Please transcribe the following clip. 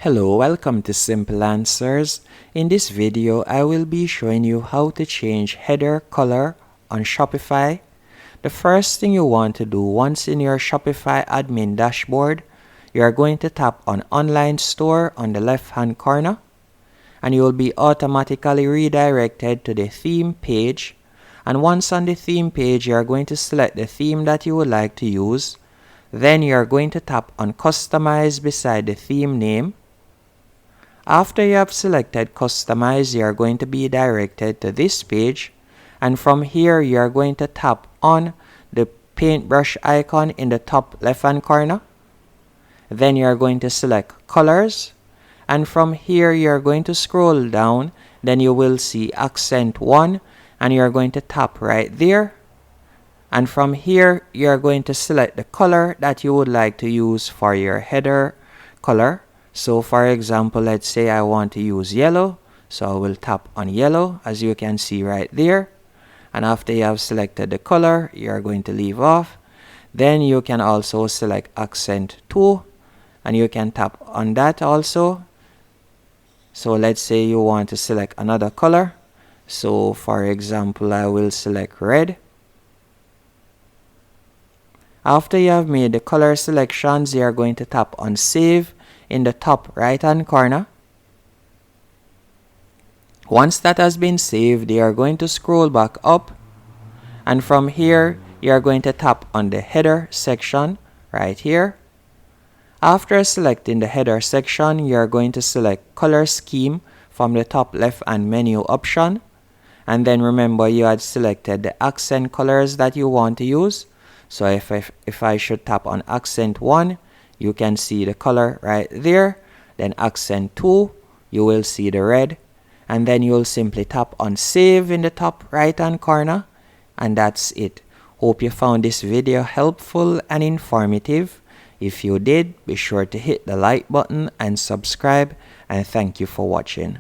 Hello, welcome to Simple Answers. In this video, I will be showing you how to change header color on Shopify. The first thing you want to do once in your Shopify admin dashboard, you are going to tap on Online Store on the left hand corner, and you will be automatically redirected to the theme page. And once on the theme page, you are going to select the theme that you would like to use. Then you are going to tap on Customize beside the theme name. After you have selected Customize, you are going to be directed to this page, and from here you are going to tap on the paintbrush icon in the top left hand corner. Then you are going to select Colors, and from here you are going to scroll down. Then you will see Accent 1, and you are going to tap right there. And from here you are going to select the color that you would like to use for your header color. So for example, let's say I want to use yellow, so I will tap on yellow, as you can see right there. And after you have selected the color, you are going to leave off. Then you can also select Accent 2, and you can tap on that also. So let's say you want to select another color. So for example, I will select red. After you have made the color selections, you are going to tap on Save in the top right hand corner. Once that has been saved, you are going to scroll back up, and from here you are going to tap on the header section right here. After selecting the header section, you are going to select color scheme from the top left hand menu option, and then remember you had selected the accent colors that you want to use. So if I should tap on Accent 1, you can see the color right there. Then Accent 2, you will see the red. And then you'll simply tap on Save in the top right hand corner. And that's it. Hope you found this video helpful and informative. If you did, be sure to hit the like button and subscribe. And thank you for watching.